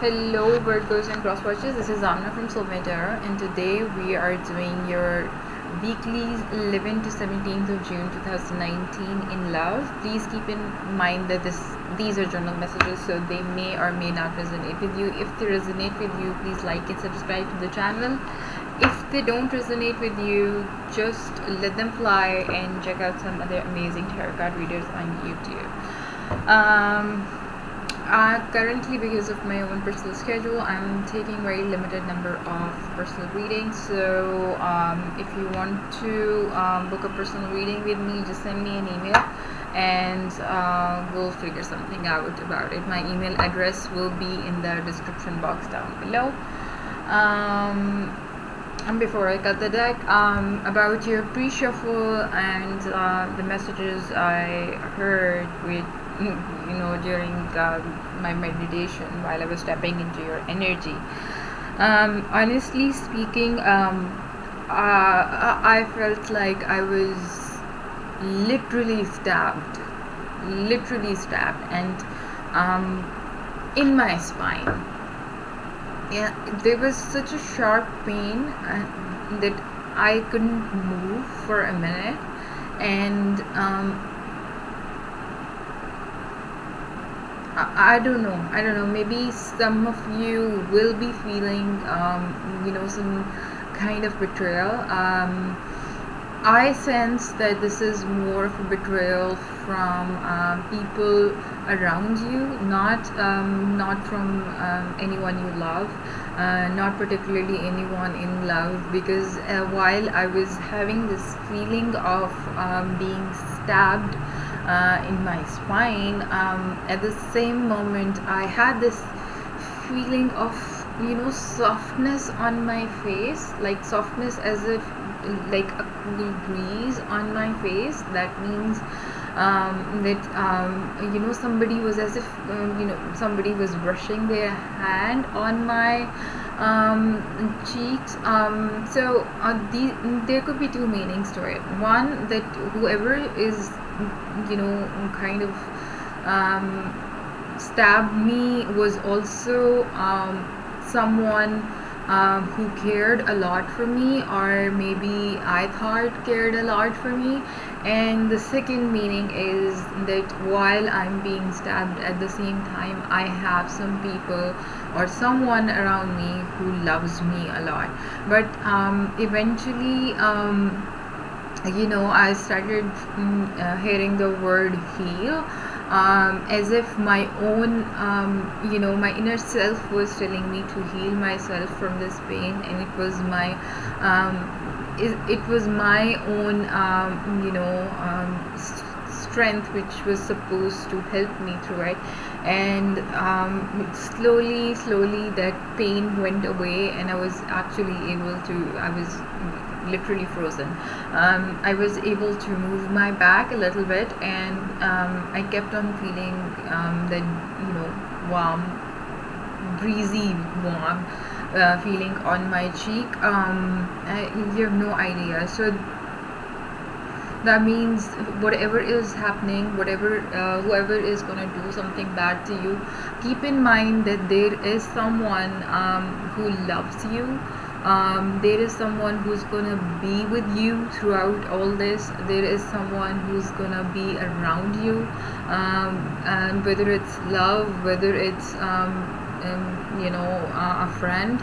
Hello Virgos and Crosswatchers, this is Amna from Soulmate, and today we are doing your weekly 11th to 17th of June 2019 in love. Please keep in mind that these are journal messages, so they may or may not resonate with you. If they resonate with you, please like and subscribe to the channel. If they don't resonate with you, just let them fly and check out some other amazing tarot card readers on YouTube. Currently, because of my own personal schedule, I'm taking very limited number of personal readings. So if you want to book a personal reading with me, just send me an email and we'll figure something out about it. My email address will be in the description box down below. And before I cut the deck, about your pre-shuffle and the messages I heard with during my meditation while I was stepping into your energy. Honestly speaking, I felt like I was literally stabbed, and in my spine. Yeah, there was such a sharp pain that I couldn't move for a minute, and I don't know, maybe some of you will be feeling some kind of betrayal. I sense that this is more of a betrayal from people around you, not from anyone you love, not particularly anyone in love, because while I was having this feeling of being stabbed in my spine, at the same moment I had this feeling of softness on my face, like softness as if like a cool breeze on my face. That means that somebody was, as if somebody was brushing their hand on my cheeks. So there could be two meanings to it. One, that whoever is kind of stabbed me was also someone who cared a lot for me, or maybe I thought cared a lot for me. And the second meaning is that while I'm being stabbed, at the same time I have some people or someone around me who loves me a lot. But eventually I started hearing the word heal, as if my own my inner self was telling me to heal myself from this pain, and it was my own strength which was supposed to help me through it. And slowly that pain went away, and I was literally frozen. I was able to move my back a little bit, and I kept on feeling that warm, breezy warm feeling on my cheek. You have no idea. So that means whatever is happening, whoever is gonna do something bad to you, keep in mind that there is someone who loves you. There is someone who's gonna be with you throughout all this. There is someone who's gonna be around you, and whether it's love, whether it's a friend,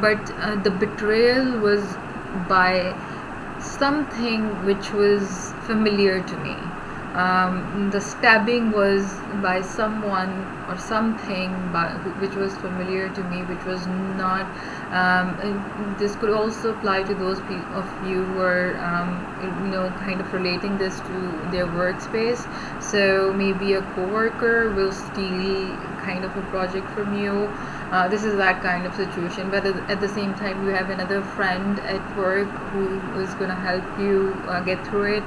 but the betrayal was by something which was familiar to me. The stabbing was by someone or something which was familiar to me, which was not. This could also apply to those of you who are kind of relating this to their workspace. So maybe a coworker will steal kind of a project from you. This is that kind of situation. But at the same time, you have another friend at work who is going to help you get through it.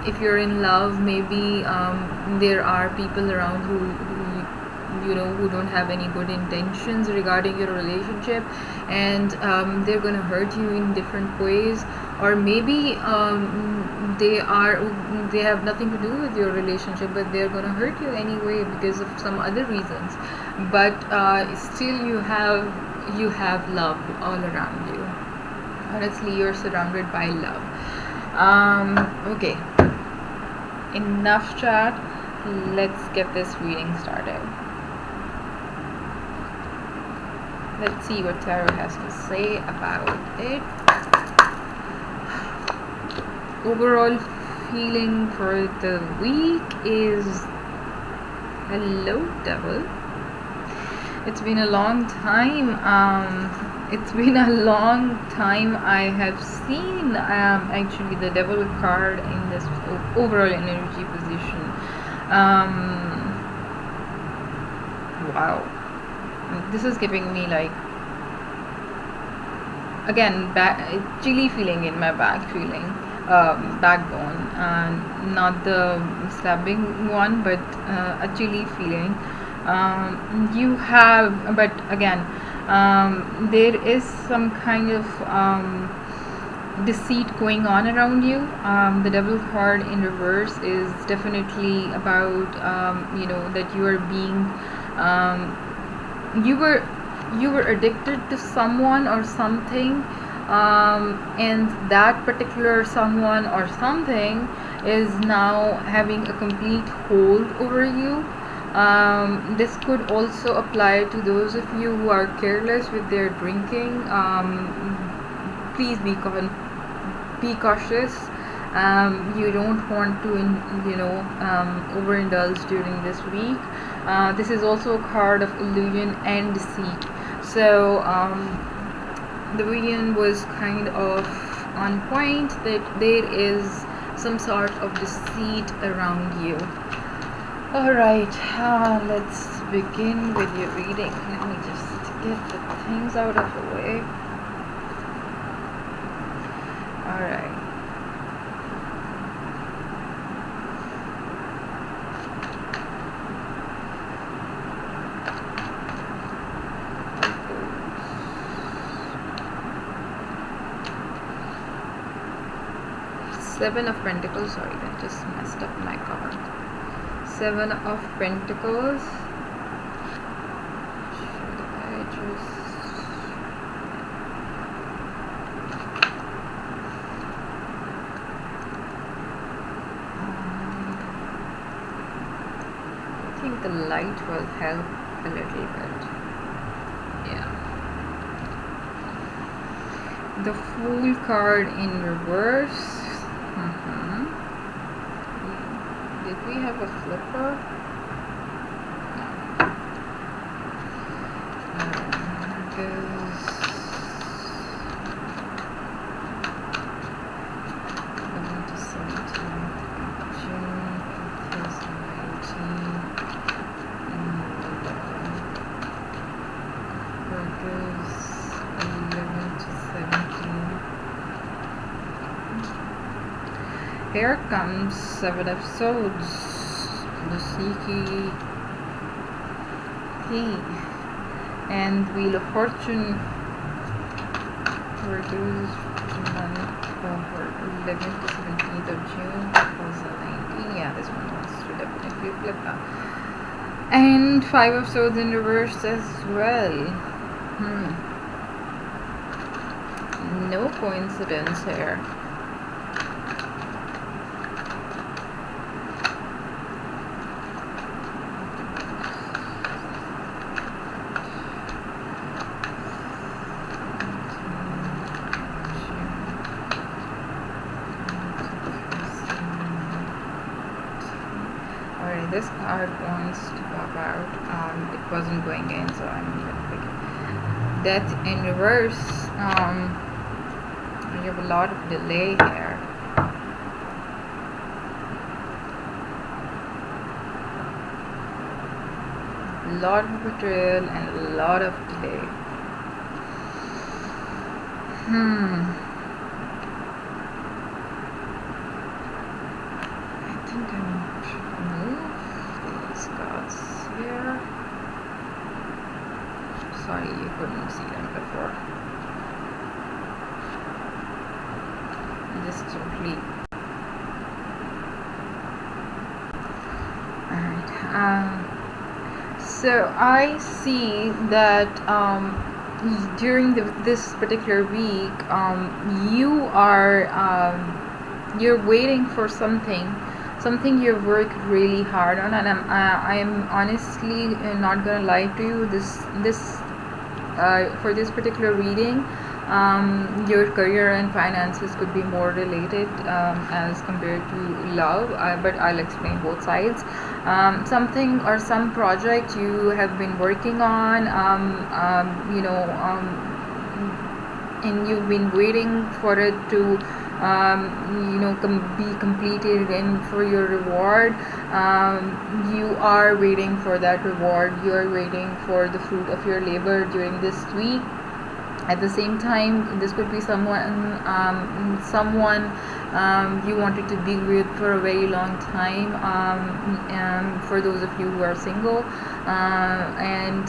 If you're in love, maybe there are people around who don't have any good intentions regarding your relationship, and they're gonna hurt you in different ways. or maybe they have nothing to do with your relationship, but they're gonna hurt you anyway because of some other reasons. But still you have love all around you. Honestly, you're surrounded by love. Okay, enough chat. Let's get this reading started. Let's see what tarot has to say about it. Overall feeling for the week is, hello devil. It's been a long time. I have seen actually the devil card in this overall energy position. Wow, this is giving me like, again, chilly feeling in my backbone, not the stabbing one, but a chilly feeling. You have, but again, there is some kind of deceit going on around you. The devil card in reverse is definitely about that you are being you were addicted to someone or something, and that particular someone or something is now having a complete hold over you. This could also apply to those of you who are careless with their drinking. Please be cautious. You don't want to overindulge during this week. This is also a card of illusion and deceit. So the reading was kind of on point that there is some sort of deceit around you. Alright, let's begin with your reading. Let me just get the things out of the way. Alright. Seven of Pentacles. Sorry, I just messed up my card. Seven of Pentacles. Should I just... I think the light will help a little bit. Yeah. The Fool card in reverse. Did we have a flipper? No. Goes 11 to 17, June 2019. Goes 11 to 17. Here comes Seven of Swords, the Seeky Key, and Wheel of Fortune. Where goes month over 11th to 17th of June 2019. Yeah, this one wants to definitely flip up. And Five of Swords in reverse as well. No coincidence here. This card wants to pop out. It wasn't going in, so I'm gonna pick it. Death in reverse. You have a lot of delay here. A lot of betrayal and a lot of delay. I think I should move these cards here. Sorry, you couldn't see them before. this totally. Alright. So I see that during this particular week, you're waiting for something you've worked really hard on, and I'm honestly not gonna lie to you. This For this particular reading, your career and finances could be more related as compared to love, but I'll explain both sides. Something or some project you have been working on, and you've been waiting for it to be completed, and for your reward, you are waiting for that reward. You are waiting for the fruit of your labor during this week. At the same time, this could be someone you wanted to be with for a very long time, for those of you who are single, and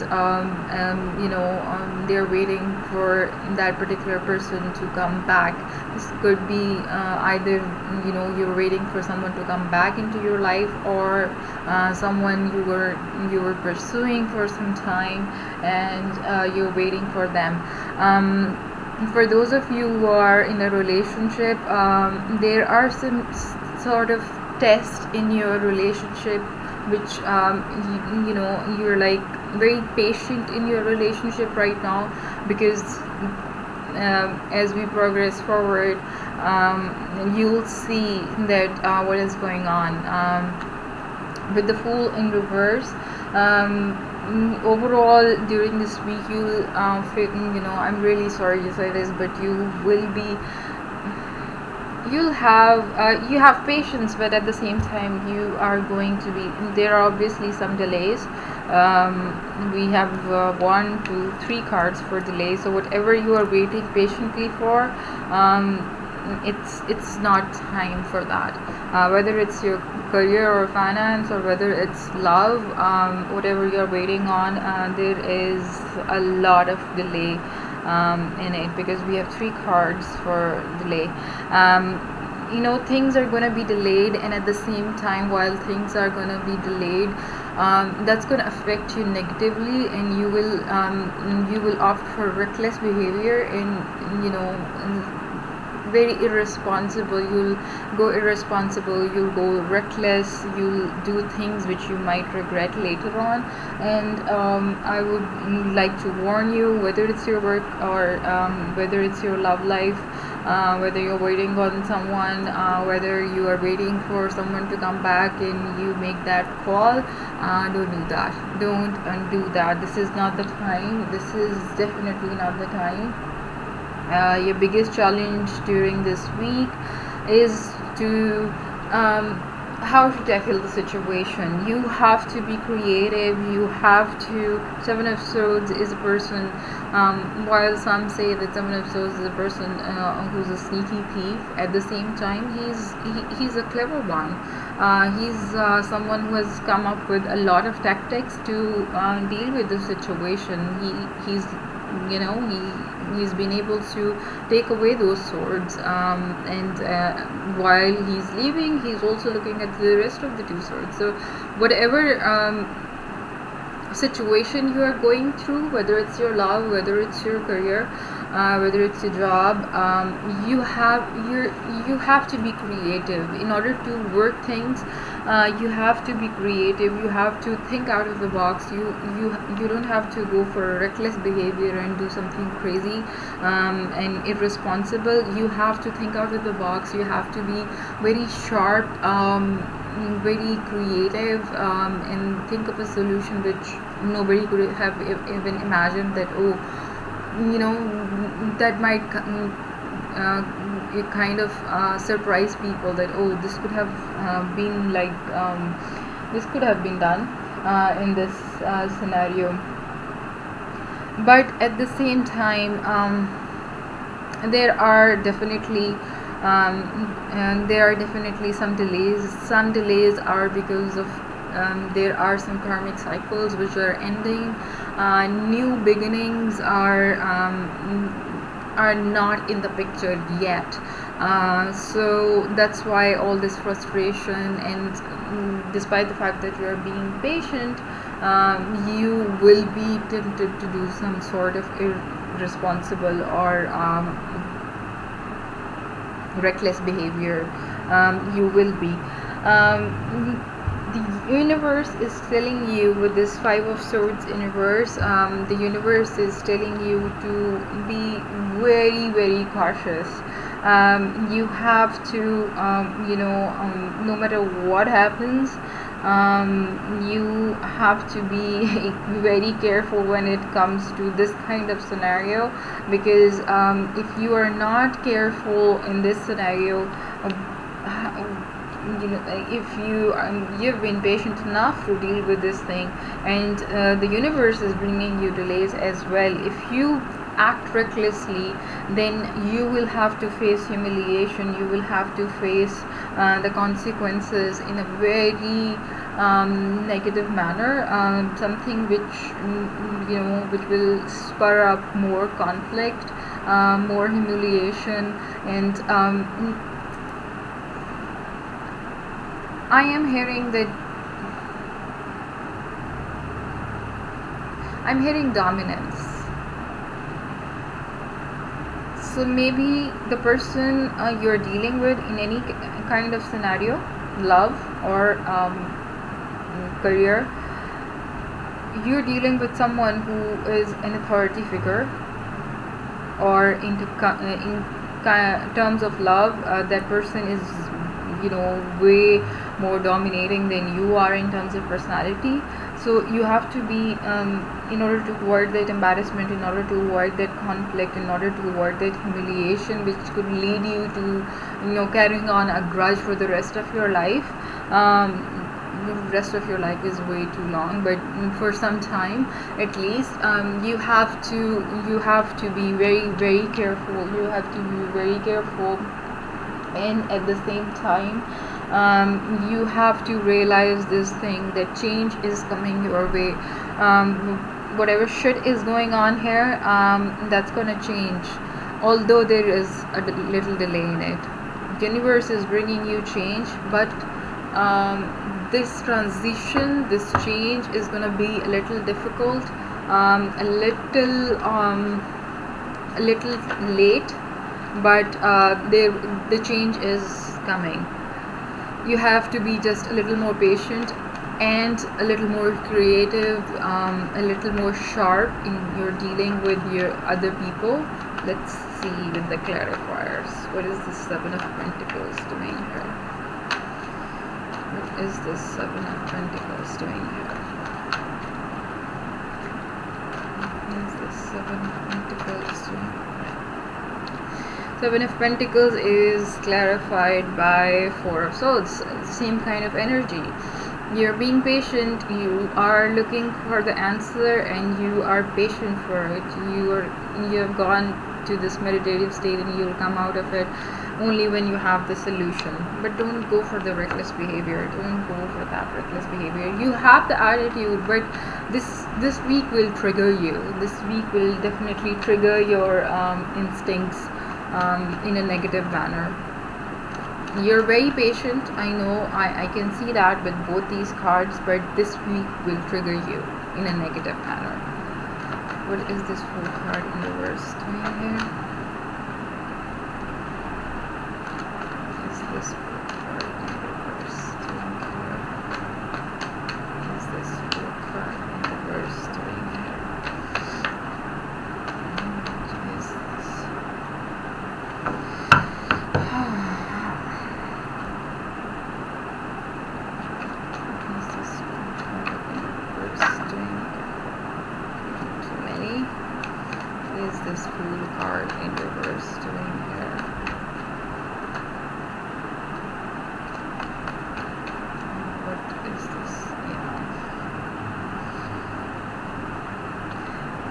they're waiting for that particular person to come back. This could be either you're waiting for someone to come back into your life, or someone you were pursuing for some time, and you're waiting for them. For those of you who are in a relationship, there are some sort of tests in your relationship, which you're like very patient in your relationship right now, because as we progress forward, you'll see that what is going on. With the Fool in reverse, overall during this week, I'm really sorry to say this, but you have patience, but at the same time there are obviously some delays. We have 1, 2, 3 cards for delay. So whatever you are waiting patiently for, it's not time for that. Whether it's your career or finance, or whether it's love, whatever you're waiting on, there is a lot of delay in it, because we have 3 cards for delay. Things are going to be delayed, and at the same time, while things are going to be delayed, that's going to affect you negatively, and you will opt for reckless behavior, and very irresponsible. You'll go irresponsible, you'll go reckless, you'll do things which you might regret later on. And I would like to warn you, whether it's your work or whether it's your love life, whether you're waiting on someone, whether you are waiting for someone to come back and you make that call, don't do that. Don't do that. This is not the time. This is definitely not the time. Your biggest challenge during this week is to how to tackle the situation. You have to be creative. You have to. 7 of Swords is a person, while some say that 7 of Swords is a person who's a sneaky thief, at the same time he's a clever one. He's someone who has come up with a lot of tactics to deal with the situation. He's been able to take away those swords, and while he's leaving, he's also looking at the rest of the 2 swords. So whatever situation you are going through, whether it's your love, whether it's your career, whether it's your job, you have to be creative in order to work things. You have to be creative. You have to think out of the box. You don't have to go for reckless behavior and do something crazy and irresponsible. You have to think out of the box. You have to be very sharp, very creative, and think of a solution which nobody could have even imagined, that that might kind of surprise people, that this could have been like this could have been done in this scenario. But at the same time, there are definitely some delays. Some delays are because of there are some karmic cycles which are ending. New beginnings are not in the picture yet. So that's why all this frustration, and despite the fact that you're being patient, you will be tempted to do some sort of irresponsible or reckless behavior. You will be. The universe is telling you, with this Five of Swords in reverse, the universe is telling you to be very, very cautious. You have to, no matter what happens, you have to be very careful when it comes to this kind of scenario, because if you are not careful in this scenario, if you've been patient enough to deal with this thing, and the universe is bringing you delays as well. If you act recklessly, then you will have to face humiliation, you will have to face the consequences in a very negative manner, something which which will spur up more conflict, more humiliation, and I am hearing that I'm hearing dominance. So maybe the person you're dealing with in any kind of scenario, love or career, you're dealing with someone who is an authority figure, or in terms of love, that person is way more dominating than you are in terms of personality. So you have to be, in order to avoid that embarrassment, in order to avoid that conflict, in order to avoid that humiliation, which could lead you to carrying on a grudge for the rest of your life. The rest of your life is way too long, but for some time at least, you have to be very, very careful. You have to be very careful, and at the same time, you have to realize this thing, that change is coming your way. Whatever shit is going on here, that's gonna change, although there is a little delay in it. Universe is bringing you change, but this transition, this change is gonna be a little difficult, a little late, but the change is coming. You have to be just a little more patient and a little more creative, a little more sharp in your dealing with your other people. Let's see with the clarifiers. What is the Seven of Pentacles doing here? What is the Seven of Pentacles doing here? What is the Seven of Pentacles doing here? Seven of Pentacles is clarified by Four of Swords. Same kind of energy. You're being patient, you are looking for the answer, and you are patient for it. You have gone to this meditative state, and you'll come out of it only when you have the solution. But don't go for the reckless behavior. Don't go for that reckless behavior. You have the attitude, but this week will trigger you. This week will definitely trigger your instincts in a negative manner. You're very patient, I know, I can see that with both these cards, but this week will trigger you in a negative manner. What is this Fool card in reverse doing here? What is this Fool card in reverse doing here? What is this Fool card in reverse doing here? What is this? This Fool card in reverse doing here? What is this? Yeah.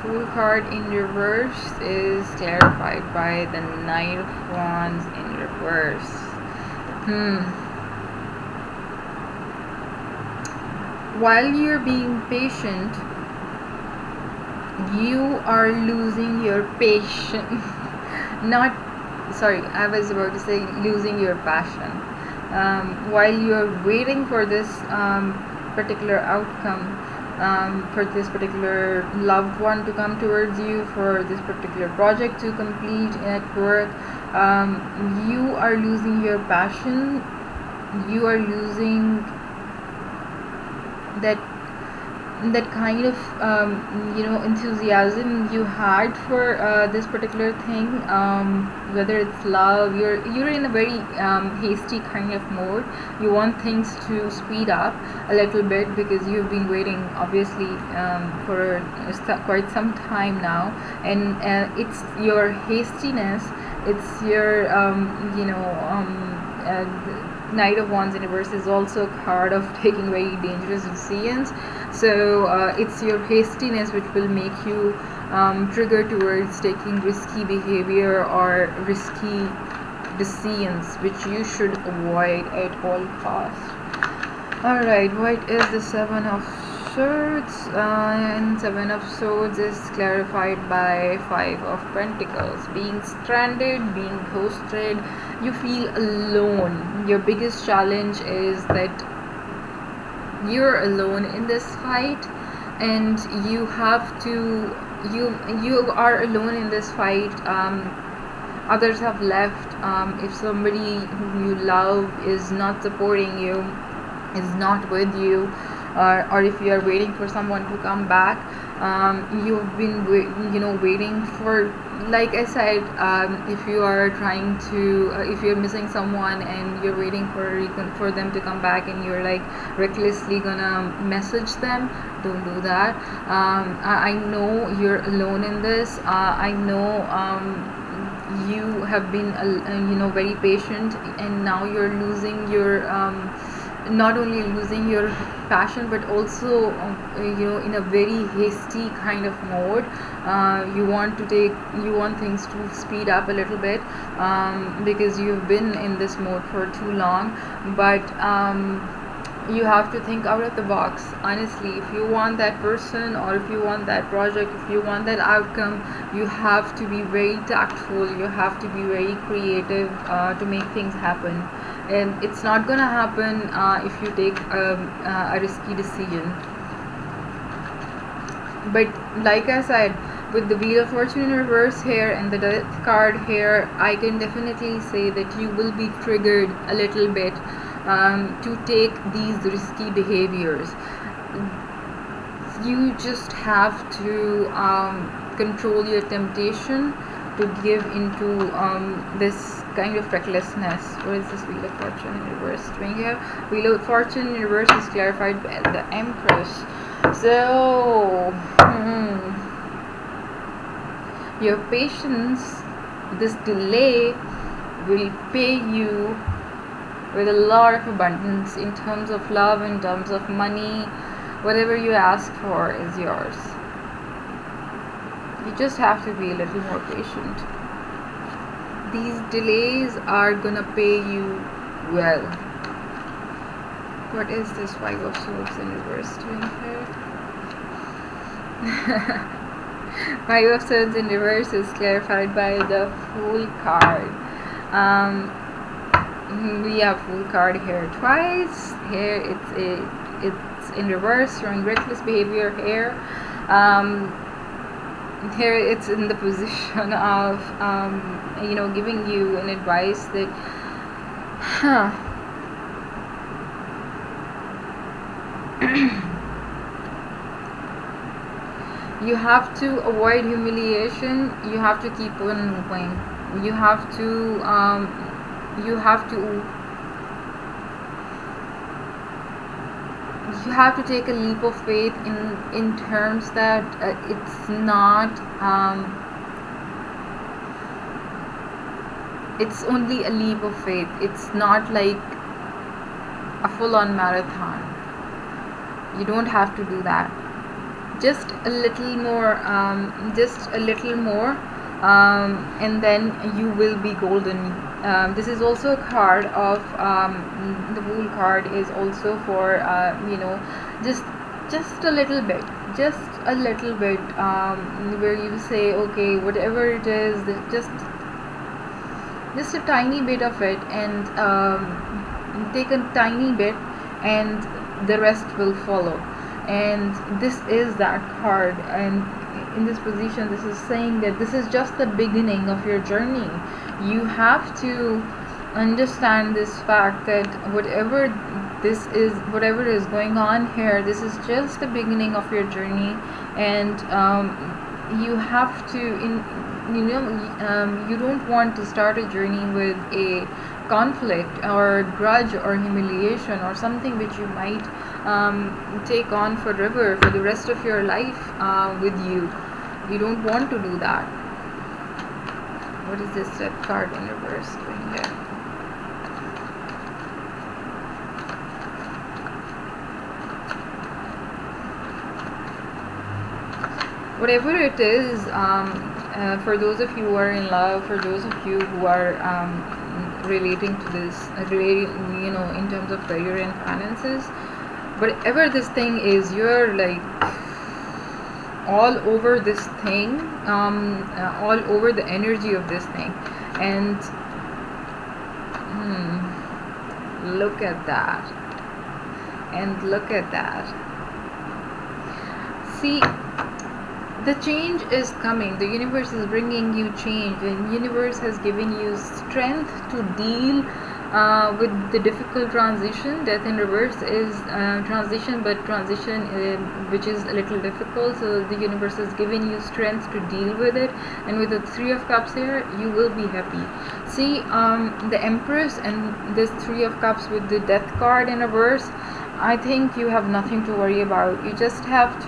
Fool card in reverse is clarified by the Knight of Wands in reverse. While you're being patient, you are losing your patience. Not sorry, I was about to say losing your passion. While you're waiting for this particular outcome, for this particular loved one to come towards you, for this particular project to complete at work, you are losing your passion. You are losing that kind of enthusiasm you had for this particular thing, whether it's love. You're in a very hasty kind of mode. You want things to speed up a little bit because you've been waiting obviously for quite some time now, and it's your hastiness, it's your Knight of Wands in reverse is also a card of taking very dangerous decisions. So it's your hastiness which will make you trigger towards taking risky behavior or risky decisions, which you should avoid at all costs. Alright, what is the Seven of Swords? And Seven of Swords is clarified by Five of Pentacles. Being stranded, being ghosted, you feel alone. Your biggest challenge is that you're alone in this fight, and you have to you are alone in this fight. Others have left. If somebody who you love is not supporting you, is not with you, or if you are waiting for someone to come back, you've been waiting for, like I said, if you are trying to if you're missing someone and you're waiting for them to come back, and you're like recklessly gonna message them, don't do that. I know you're alone in this. I know you have been very patient, and now you're losing your not only losing your passion, but also in a very hasty kind of mode. You want things to speed up a little bit, because you've been in this mode for too long. But you have to think out of the box. Honestly, if you want that person, or if you want that project, if you want that outcome, you have to be very tactful. You have to be very creative to make things happen. And it's not gonna happen if you take a risky decision. But like I said, with the Wheel of Fortune in reverse here and the Death card here, I can definitely say that you will be triggered a little bit to take these risky behaviors. You just have to control your temptation to give into this kind of recklessness. What is this Wheel of Fortune in reverse doing here? Wheel of Fortune in reverse is clarified by the Empress. So your patience, this delay, will pay you with a lot of abundance in terms of love, in terms of money. Whatever you ask for is yours. You just have to be a little more patient. These delays are gonna pay you well. What is this Five of Swords in reverse doing here? Five of Swords in reverse is clarified by the Fool card. We have Fool card here twice. Here it's in reverse, showing reckless behavior here. Here it's in the position of giving you an advice that you have to avoid humiliation. You have to keep on moving. You have to take a leap of faith in terms that it's not it's only a leap of faith. It's not like a full-on marathon. You don't have to do that. Just a little more, and then you will be golden. This is also a card of the Fool card is also for just a little bit, where you say, okay, whatever it is, just just a tiny bit of it, and take a tiny bit, and the rest will follow. And this is that card, and in this position this is saying that this is just the beginning of your journey. You have to understand this fact that whatever is going on here, this is just the beginning of your journey. And you have to you don't want to start a journey with a conflict or grudge or humiliation or something which you might take on forever for the rest of your life with you. You don't want to do that. What is this Death card in reverse doing here? Whatever it is, for those of you who are in love, for those of you who are relating to this, in terms of career and finances, whatever this thing is, you're like all over this thing, all over the energy of this thing. And look at that, and look at that. See, the change is coming. The universe is bringing you change, and universe has given you strength to deal with the difficult transition. Death in reverse is transition, but transition which is a little difficult. So the universe has given you strength to deal with it, and with the Three of Cups here, you will be happy. See, the Empress and this Three of Cups with the Death card in reverse, I think you have nothing to worry about. You just have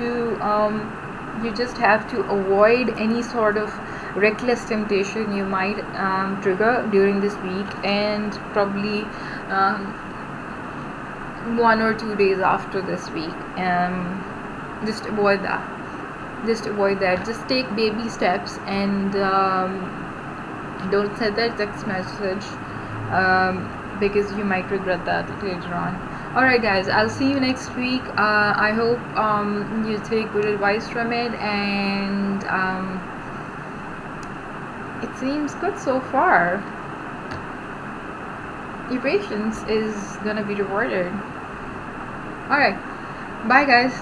to avoid any sort of reckless temptation you might trigger during this week, and probably 1 or 2 days after this week. Just avoid that. Just take baby steps, and don't send that text message, because you might regret that later on. Alright guys, I'll see you next week. I hope you take good advice from it, and it seems good so far. Your patience is gonna be rewarded. Alright, bye guys.